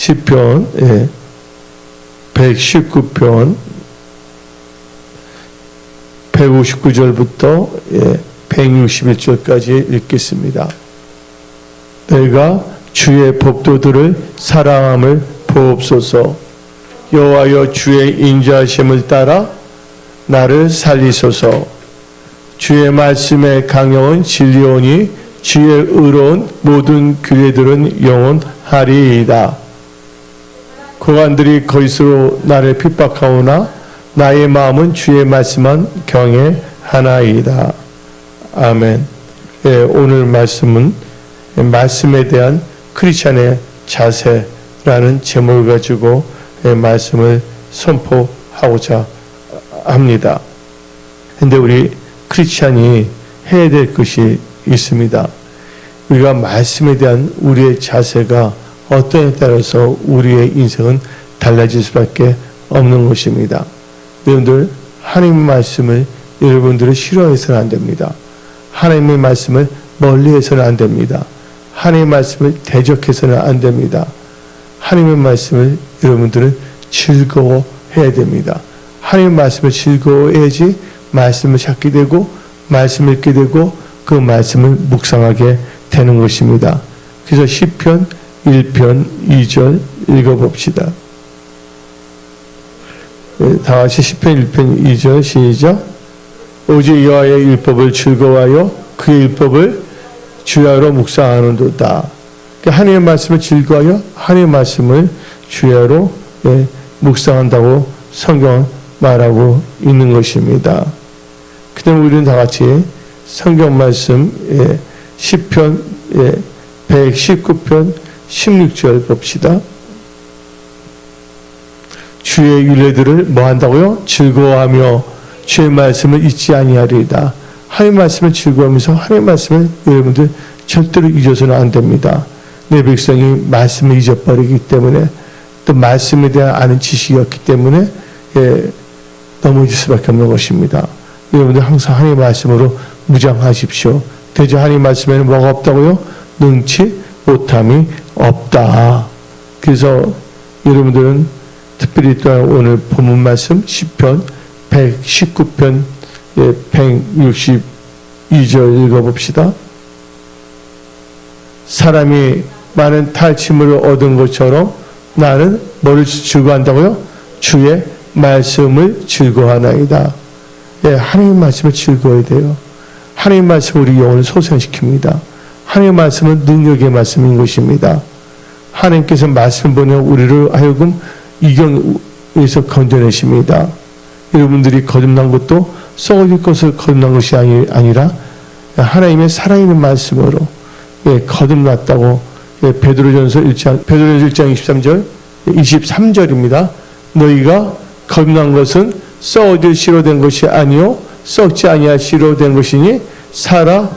시편 119편 159절부터 161절까지 읽겠습니다. 내가 주의 법도들을 사랑함을 보옵소서. 여호와여 주의 인자하심을 따라 나를 살리소서. 주의 말씀의 강령은 진리오니 주의 의로운 모든 규례들은 영원하리이다. 고관들이 거짓으로 나를 핍박하오나 나의 마음은 주의 말씀만 경외하나이다. 아멘. 오늘 말씀은 말씀에 대한 크리스찬의 자세라는 제목을 가지고 말씀을 선포하고자 합니다. 그런데 우리 크리스찬이 해야 될 것이 있습니다. 우리가 말씀에 대한 우리의 자세가 어떠냐에 따라서 우리의 인생은 달라질 수밖에 없는 것입니다. 여러분들, 하나님의 말씀을 여러분들은 싫어해서는 안 됩니다. 하나님의 말씀을 멀리해서는 안 됩니다. 하나님의 말씀을 대적해서는 안 됩니다. 하나님의 말씀을 여러분들은 즐거워해야 됩니다. 하나님의 말씀을 즐거워해야지 말씀을 찾게 되고 말씀을 읽게 되고 그 말씀을 묵상하게 되는 것입니다. 그래서 시편 1편 2절 읽어봅시다. 다 같이 시편 1편 2절 시작. 오직 여호와의 율법을 즐거워하여 그 율법을 주야로 묵상하는도다. 하나님의 말씀을 즐거워하여 하나님의 말씀을 주야로 묵상한다고 성경은 말하고 있는 것입니다. 그 다음에 우리는 다 같이 성경 말씀 시편 119편 16절 봅시다. 주의 율례들을 뭐 한다고요? 즐거워하며 주의 말씀을 잊지 아니하리이다. 하나님 말씀을 즐거워하면서 하나님 말씀을 여러분들 절대로 잊어서는 안 됩니다. 내 백성이 말씀을 잊어버리기 때문에 또 말씀에 대한 아는 지식이 없기 때문에 넘어질 수밖에 없는 것입니다. 여러분들 항상 하나님 말씀으로 무장하십시오. 대저 하나님 말씀에는 뭐가 없다고요? 능치 못함이 없다. 그래서 여러분들은 특별히 또한 오늘 본문 말씀 시편 119편 162절 읽어봅시다. 사람이 많은 탈취물을 얻은 것처럼 나는 뭐를 즐거워한다고요? 주의 말씀을 즐거워하나이다. 하나님 말씀을 즐거워야 돼요. 하나님 말씀은 우리 영혼을 소생시킵니다. 하나님 말씀은 능력의 말씀인 것입니다. 하나님께서 말씀을 보내 우리를 하여금 이경에서 건져내십니다. 여러분들이 거듭난 것도 썩어질 것을 거듭난 것이 아니라 하나님의 살아있는 말씀으로 거듭났다고 베드로전서 1장 23절 23절입니다. 너희가 거듭난 것은 썩어질 씨로 된 것이 아니요 썩지 아니할 씨로 된 것이니 살아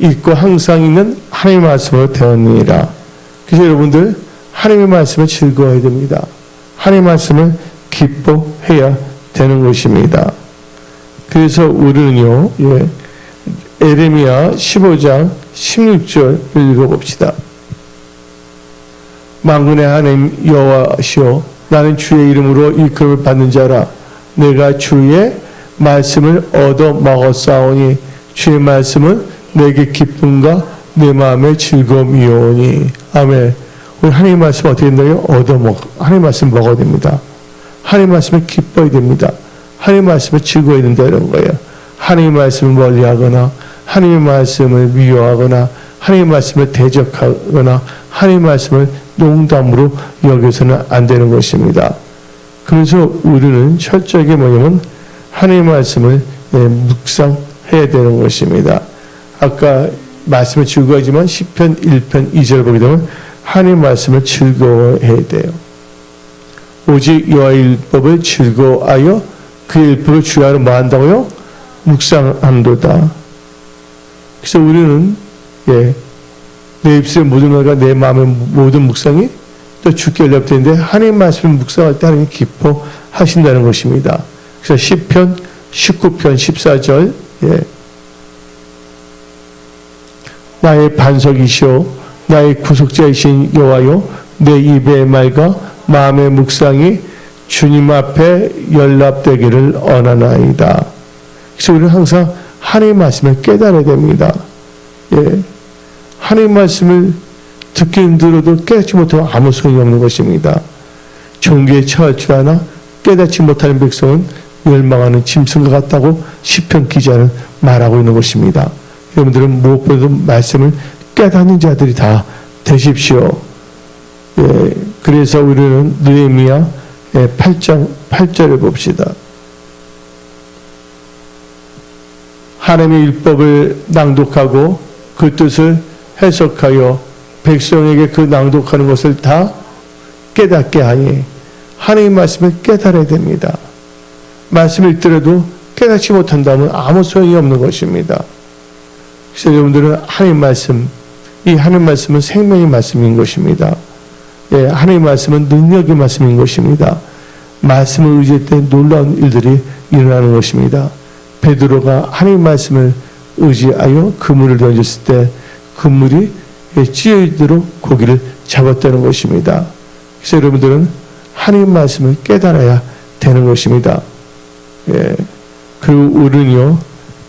있고 항상 있는 하나님의 말씀으로 되었느니라. 그래서 여러분들 하나님의 말씀을 즐거워해야 됩니다. 하나님의 말씀을 기뻐해야 되는 것입니다. 그래서 우리는요, 에레미야 15장 16절 읽어봅시다. 만군의 하나님 여호와시오, 나는 주의 이름으로 일컬음을 받는 자라. 내가 주의 말씀을 얻어 먹었사오니 주의 말씀은 내게 기쁨과 내 마음의 즐거움이오니. 아멘. 우리 하나님 말씀 어떻게 된다고요? 하나님 말씀 먹어야 됩니다. 하나님 말씀을 기뻐야 됩니다. 하나님 말씀을 즐거워야 된다는 거예요. 하나님 말씀을 멀리하거나 하나님 말씀을 미워하거나 하나님 말씀을 대적하거나 하나님 말씀을 농담으로 여겨서는 안 되는 것입니다. 그래서 우리는 철저하게 뭐냐면 하나님 말씀을 묵상해야 되는 것입니다. 아까 말씀을 즐거워하지만 시편 1편 2절 보게 되면 하나님 말씀을 즐거워해야 돼요. 오직 여호와의 율법을 즐거워하여 그 율법을 주야로 뭐 한다고요? 묵상한도다. 그래서 우리는 내 입술의 모든 말과 내 마음의 모든 묵상이 또 주께 연락되는데 하나님 말씀을 묵상할 때 하나님이 기뻐하신다는 것입니다. 그래서 시편 19편 14절 나의 반석이시오 나의 구속자이신 여호와여 내 입의 말과 마음의 묵상이 주님 앞에 연락되기를 원하나이다. 그래서 우리는 항상 하나님의 말씀을 깨달아야 됩니다. 예. 하나님의 말씀을 듣기는 들어도 깨닫지 못하면 아무 소용이 없는 것입니다. 종교에 처할 줄 아나 깨닫지 못하는 백성은 멸망하는 짐승과 같다고 시편 기자는 말하고 있는 것입니다. 여러분들은 무엇보다도 말씀을 깨닫는 자들이 다 되십시오. 예, 그래서 우리는 느헤미야 8장 8절을 봅시다. 하나님의 율법을 낭독하고 그 뜻을 해석하여 백성에게 그 낭독하는 것을 다 깨닫게 하니 하나님의 말씀을 깨달아야 됩니다. 말씀을 읽더라도 깨닫지 못한다면 아무 소용이 없는 것입니다. 그래서 여러분들은 하나님의 말씀, 이 하나님의 말씀은 생명의 말씀인 것입니다. 예, 하나님의 말씀은 능력의 말씀인 것입니다. 말씀을 의지할 때 놀라운 일들이 일어나는 것입니다. 베드로가 하나님의 말씀을 의지하여 그물을 던졌을 때 그물이 찢어지도록 고기를 잡았다는 것입니다. 그래서 여러분들은 하나님의 말씀을 깨달아야 되는 것입니다. 예. 그리고 우리는요,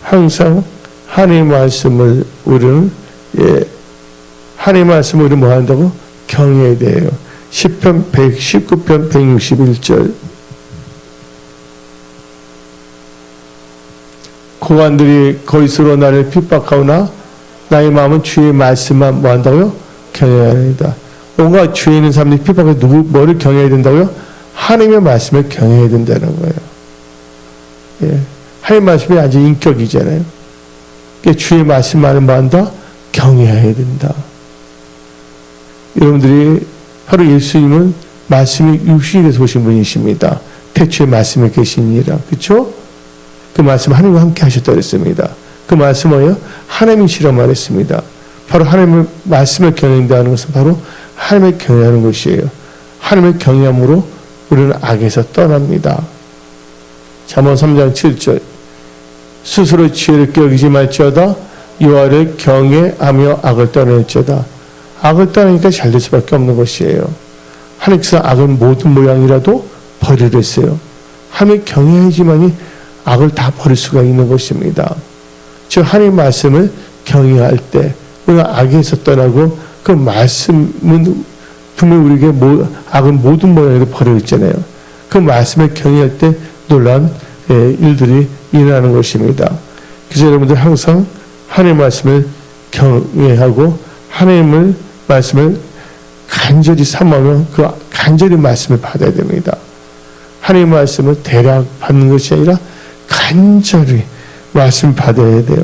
항상 하나님의 말씀을 우리는, 예, 하나님의 말씀을 우리는 뭐 한다고? 경외해야 돼요. 시편 119편 161절. 고관들이 거짓으로 나를 핍박하오나 나의 마음은 주의 말씀만 뭐 한다고요? 경외해야 합니다. 온갖 죄 있는 사람들이 핍박해 뭐를 경외해야 된다고요? 하나님의 말씀을 경외해야 된다는 거예요. 예. 하나님의 말씀이 아주 인격이잖아요. 그러니까 주의 말씀만을 뭐 한다? 경외해야 된다. 여러분들이 바로 예수님은 말씀이 육신이 돼서 오신 분이십니다. 태초에 말씀이 계시니라. 그렇죠? 그 말씀 하나님과 함께 하셨다고 했습니다. 그 말씀은 뭐예요? 하나님이시라고 말했습니다. 바로 하나님의 말씀을 경외한다는 것은 바로 하나님을 경외하는 것이에요. 하나님을 경외함으로 우리는 악에서 떠납니다. 잠언 3장 7절. 스스로 지혜를 깨우지 말지어다 여호와를 경외하며 악을 떠날지어다. 악을 떠나니까 잘 될 수밖에 없는 것이에요. 하나님께서 악은 모든 모양이라도 버리랬어요. 하나님을 경외해야지만이 악을 다 버릴 수가 있는 것입니다. 즉 하나님의 말씀을 경외할 때 우리가 악에서 떠나고 그 말씀은 분명히 우리에게 악은 모든 모양으로 버려있잖아요. 그 말씀을 경외할 때 놀라운 일들이 일어나는 것입니다. 그래서 여러분들 항상 하나님의 말씀을 경외하고 하나님의 말씀을 간절히 삼으며 그 간절히 말씀을 받아야 됩니다. 하나님의 말씀을 대략 받는 것이 아니라 간절히 말씀 받아야 돼요.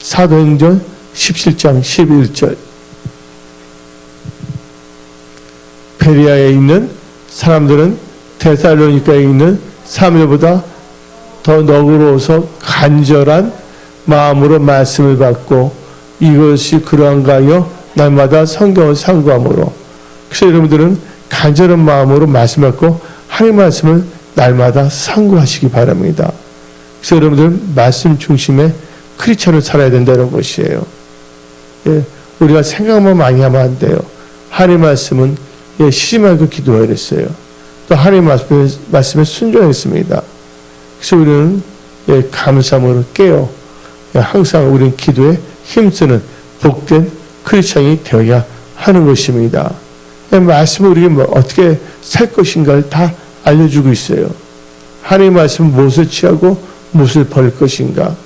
사도행전 17장 11절. 베레아에 있는 사람들은 데살로니가에 있는 사람들보다 더 너그러워서 간절한 마음으로 말씀을 받고 이것이 그러한가 하여 날마다 성경을 상고함으로. 그래서 여러분들은 간절한 마음으로 말씀 받고 하나님의 말씀을 날마다 상고하시기 바랍니다. 그래서 여러분들은 말씀 중심의 크리스천을 살아야 된다는 것이에요. 예, 우리가 생각만 많이 하면 안 돼요. 하나님의 말씀은 쉬지 말고 기도해야 했어요. 또 하나님의 말씀에 순종했습니다. 그래서 우리는 감사함으로 깨어 항상 우리는 기도에 힘쓰는 복된 크리스천이 되어야 하는 것입니다. 말씀을 우리에게 어떻게 살 것인가를 다 알려주고 있어요. 하나님의 말씀은 무엇을 취하고 무엇을 버릴 것인가.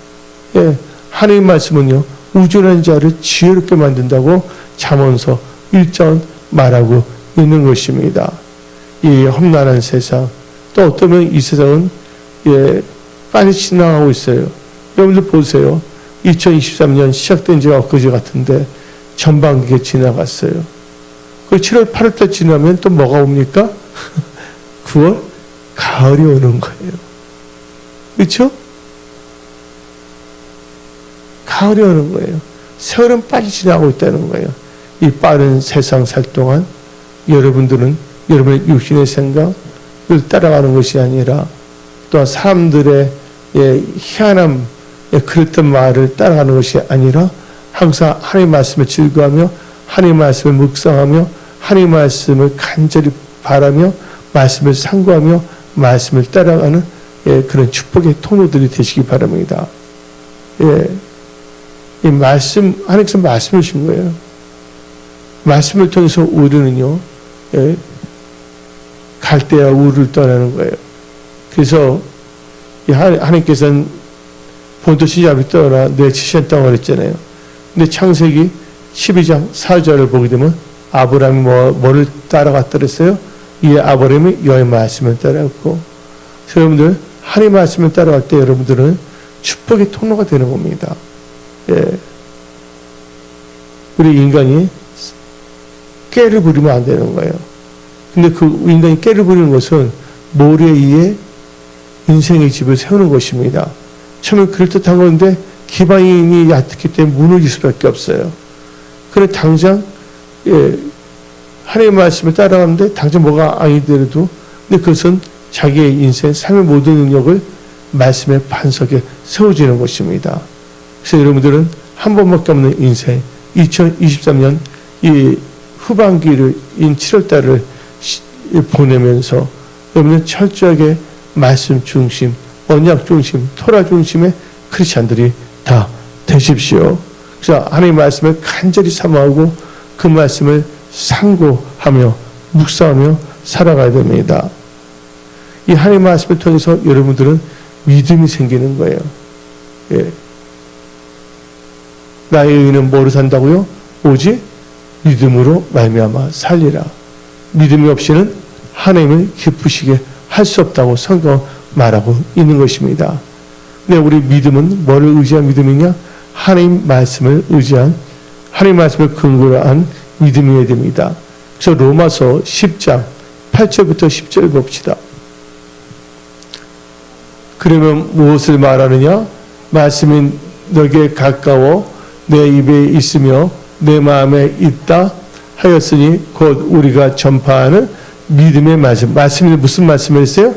하나님의 말씀은요, 우준한 자를 지혜롭게 만든다고 잠언서 1장 말하고 있는 것입니다. 이 험난한 세상, 또 어쩌면 이 세상은 빨리 지나가고 있어요. 여러분들 보세요. 2023년 시작된 지가 엊그제 같은데 전반기에 지나갔어요. 그 7월 8월달 지나면 또 뭐가 옵니까? 9월 가을이 오는 거예요. 그렇죠? 가을이 오는 거예요. 세월은 빨리 지나고 있다는 거예요. 이 빠른 세상 살 동안 여러분들은 여러분의 육신의 생각을 따라가는 것이 아니라 또 사람들의 희한함, 그랬던 말을 따라가는 것이 아니라 항상 하나님의 말씀을 즐거워하며 하나님의 말씀을 묵상하며 하나님의 말씀을 간절히 바라며 말씀을 상고하며 말씀을 따라가는 그런 축복의 통로들이 되시기 바랍니다. 이 말씀, 하나님께서 말씀을 주신 거예요. 말씀을 통해서 우리는요, 갈대와 우를 떠나는 거예요. 그래서 하나님께서는 본토 시작을 떠나 내 지시한 땅을 했잖아요. 근데 창세기 12장 4절을 보게 되면 아브라함이 뭐를 따라갔다 그랬어요? 이 아브라함이 여호와의 말씀을 따라갔고, 여러분들 하나님의 말씀을 따라갈 때 여러분들은 축복의 통로가 되는 겁니다. 우리 인간이 깨를 부리면 안 되는 거예요. 근데 그 인간이 깨를 부리는 것은 모래 위에 인생의 집을 세우는 것입니다. 처음에 그럴듯한 건데 기반이 얕기 때문에 무너질 수밖에 없어요. 그래 당장 하나님의 말씀을 따라가는데 당장 뭐가 아니더라도 근데 그것은 자기의 인생, 삶의 모든 능력을 말씀의 반석에 세워지는 것입니다. 그래서 여러분들은 한 번밖에 없는 인생, 2023년 이 후반기를 7월달을 보내면서 여러분은 철저하게 말씀 중심, 언약 중심, 토라 중심의 크리스찬들이 다 되십시오. 그래서 하나님의 말씀을 간절히 사모하고 그 말씀을 상고하며 묵상하며 살아가야 됩니다. 이 하나님의 말씀을 통해서 여러분들은 믿음이 생기는 거예요. 나의 의인은 뭐로 산다고요? 오직 믿음으로 말미암아 살리라. 믿음이 없이는 하나님을 기쁘시게 할 수 없다고 성경 말하고 있는 것입니다. 근데 우리 믿음은 뭐를 의지한 믿음이냐? 하나님 말씀을 의지한, 하나님 말씀을 근거로 한 믿음이어야 됩니다. 그래서 로마서 10장 8절부터 10절 봅시다. 그러면 무엇을 말하느냐? 말씀이 너에게 가까워 내 입에 있으며 내 마음에 있다 하였으니 곧 우리가 전파하는 믿음의 말씀. 말씀이 무슨 말씀을 했어요?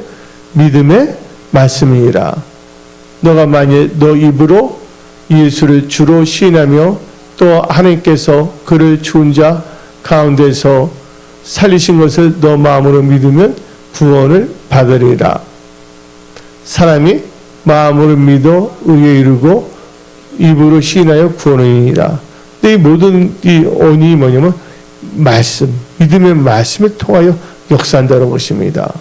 믿음의 말씀이라. 너가 만일 너 입으로 예수를 주로 시인하며 또 하나님께서 그를 죽은 자 가운데서 살리신 것을 너 마음으로 믿으면 구원을 받으리라. 사람이 마음으로 믿어 의에 이르고 입으로 시인하여 구원이니라. 근데 이 모든 이 언이 뭐냐면 말씀, 믿음의 말씀을 통하여 역사한다는 것입니다.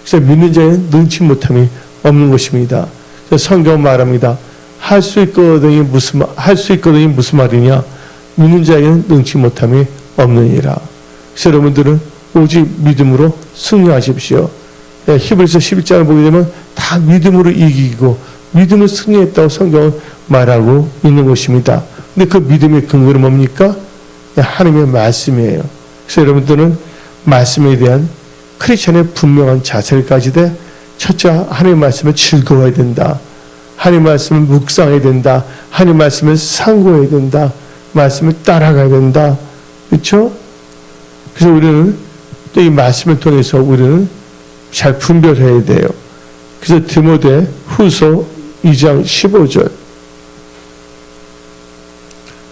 그래서 믿는 자에는 능치 못함이 없는 것입니다. 그래서 성경 말합니다. 할 수 있거든이 무슨 말이냐? 믿는 자에게는 능치 못함이 없느니라. 그래서 여러분들은 오직 믿음으로 승리하십시오. 히브리서 11장을 보게 되면 다 믿음으로 이기고 믿음을 승리했다고 성경은 말하고 있는 것입니다. 근데 그 믿음의 근거는 뭡니까? 하나님의 말씀이에요. 그래서 여러분들은 말씀에 대한 크리스천의 분명한 자세를 가지되 첫째 하나님의 말씀을 즐거워야 된다. 하나님의 말씀을 묵상해야 된다. 하나님의 말씀을 상고해야 된다. 말씀을 따라가야 된다. 그렇죠? 그래서 우리는 또 이 말씀을 통해서 우리는 잘 분별해야 돼요. 그래서 디모데 후서 2장 15절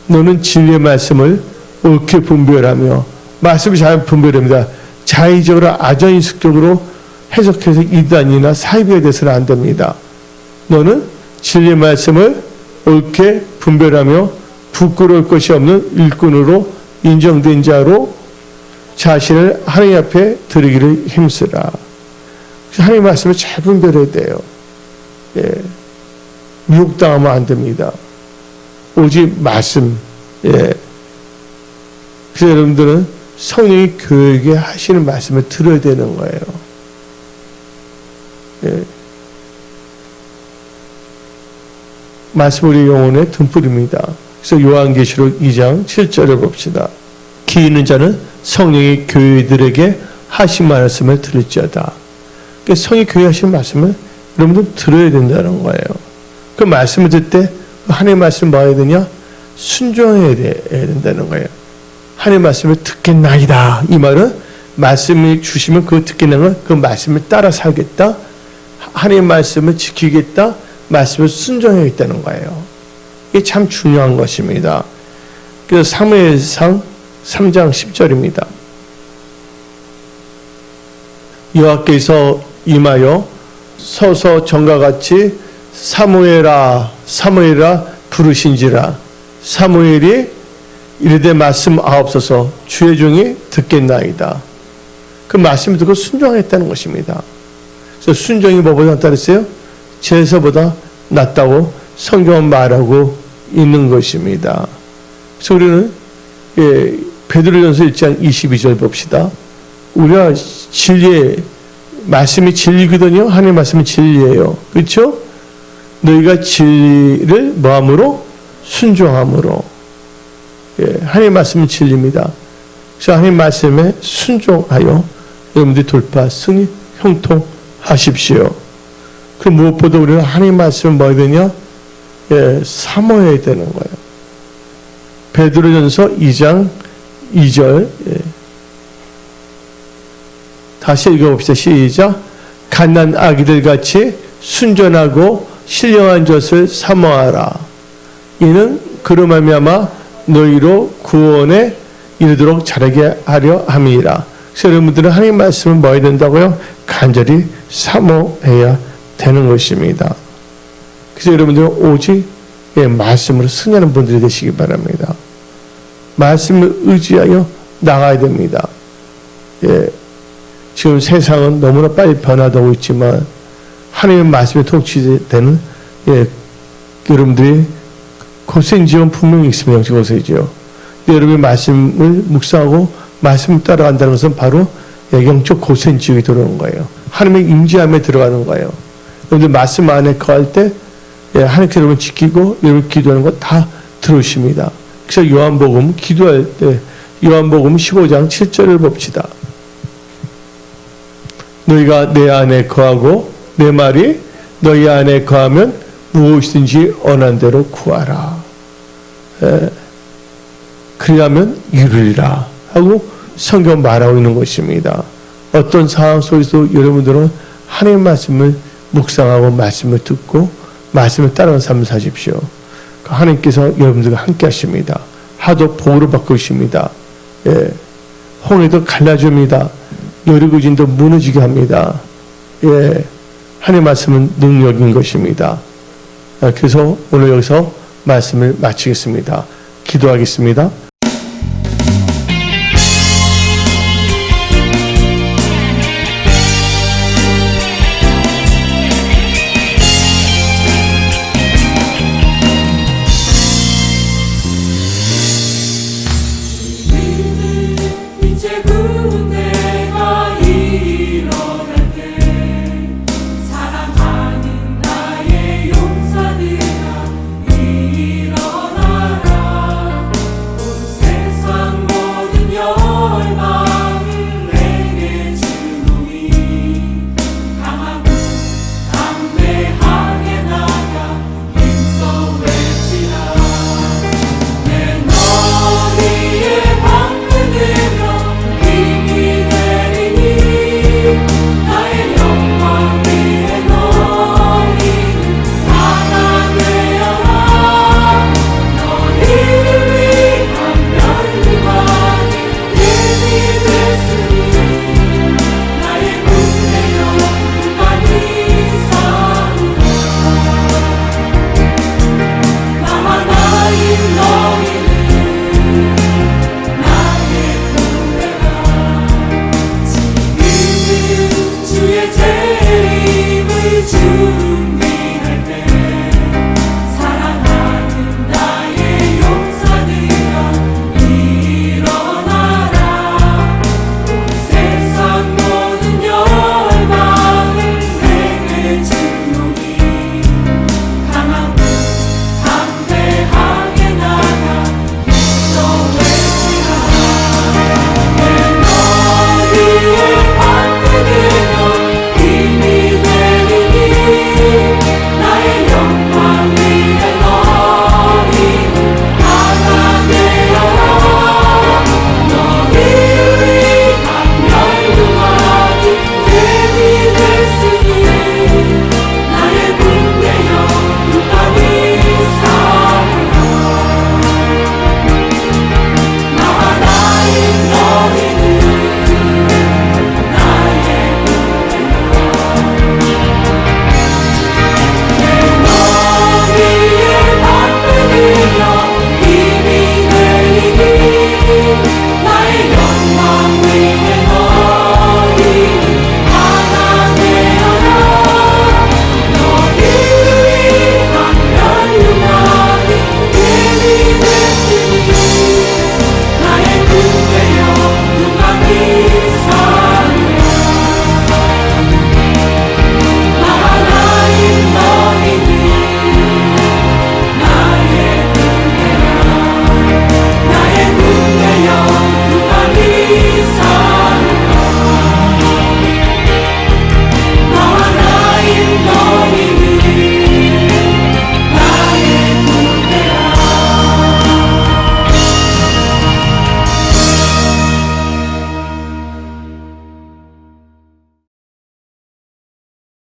너는 진리의 말씀을 옳게 분별하며 말씀을 잘 분별합니다. 자의적으로 아전인식적으로 해석해서 이단이나 사이비에 대해서는 안 됩니다. 너는 진리의 말씀을 옳게 분별하며 부끄러울 것이 없는 일꾼으로 인정된 자로 자신을 하나님 앞에 드리기를 힘쓰라. 하나님의 말씀을 잘 분별해야 돼요. 미혹당하면 안 됩니다. 오직 말씀. 그래서 여러분들은 성령이 교회에게 하시는 말씀을 들어야 되는 거예요. 말씀 우리 영혼의 등불입니다. 그래서 요한계시록 2장 7절을 봅시다. 기 있는 자는 성령이 교회들에게 하신 말씀을 들을지어다. 그러니까 성령이 교회에 하신 말씀을 여러분들 들어야 된다는 거예요. 그 말씀을 들을 때 하나님의 말씀 뭐 해야 되냐? 순종해야 된다는 거예요. 하나님의 말씀을 듣겠나이다. 이 말은 말씀을 주시면 그거 듣겠나는 그 말씀을 따라 살겠다. 하나님의 말씀을 지키겠다. 말씀을 순종하겠다는 거예요. 이게 참 중요한 것입니다. 그래서 사무엘상 3장 10절입니다. 여호와께서 임하여 서서 전과 같이 사무엘아 사무엘아 부르신지라. 사무엘이 이르되 말씀하옵소서 주의 종이 듣겠나이다. 그 말씀을 듣고 순종했다는 것입니다. 그래서 순종이 뭐보다 낫다 그랬어요? 제사보다 낫다고 성경은 말하고 있는 것입니다. 그래서 우리는 베드로전서 1장 22절 봅시다. 우리가 진리의 말씀이 진리거든요. 하나님의 말씀이 진리예요. 그렇죠? 너희가 진리를 뭐함으로? 순종함으로. 하나님의 말씀은 진리입니다. 그래서 하나님의 말씀에 순종하여 여러분들이 돌파, 승리, 형통하십시오. 그 무엇보다 우리는 하나님의 말씀을 뭐 해야 되냐? 사모해야 되는 거예요. 베드로전서 2장 2절 다시 읽어봅시다. 시작. 갓난 아기들 같이 순전하고 신령한 젖을 사모하라. 이는 그로 말미암아 너희로 구원에 이르도록 자라게 하려 함이라. 그래서 여러분들은 하나님의 말씀을 뭐 해야 된다고요? 간절히 사모해야 되는 것입니다. 그래서 여러분들은 오직 말씀으로 승리하는 분들이 되시기 바랍니다. 말씀을 의지하여 나가야 됩니다. 지금 세상은 너무나 빨리 변화되고 있지만 하나님의 말씀에 통치되는 여러분들이 고생지원 분명히 있으면 영적 고생이죠. 여러분의 말씀을 묵상하고 말씀을 따라간다는 것은 바로 영적 고생지역에 들어오는 거예요. 하나님의 임재함에 들어가는 거예요. 여러분들 말씀 안에 거할 때 하나님께서 여러분 지키고 여러분 기도하는 거 다 들으십니다. 그래서 요한복음 기도할 때 요한복음 15장 7절을 봅시다. 너희가 내 안에 거하고 내 말이 너희 안에 거하면 무엇이든지 원한 대로 구하라. 그리하면 이루리라 하고 성경 말하고 있는 것입니다. 어떤 상황 속에서 여러분들은 하나님의 말씀을 묵상하고 말씀을 듣고 말씀을 따라가는 삶을 사십시오. 하나님께서 여러분들과 함께 하십니다. 하도 복으로 받고 계십니다. 홍해도 갈라줍니다. 여리고진도 무너지게 합니다. 하나님의 말씀은 능력인 것입니다. 그래서 오늘 여기서 말씀을 마치겠습니다. 기도하겠습니다.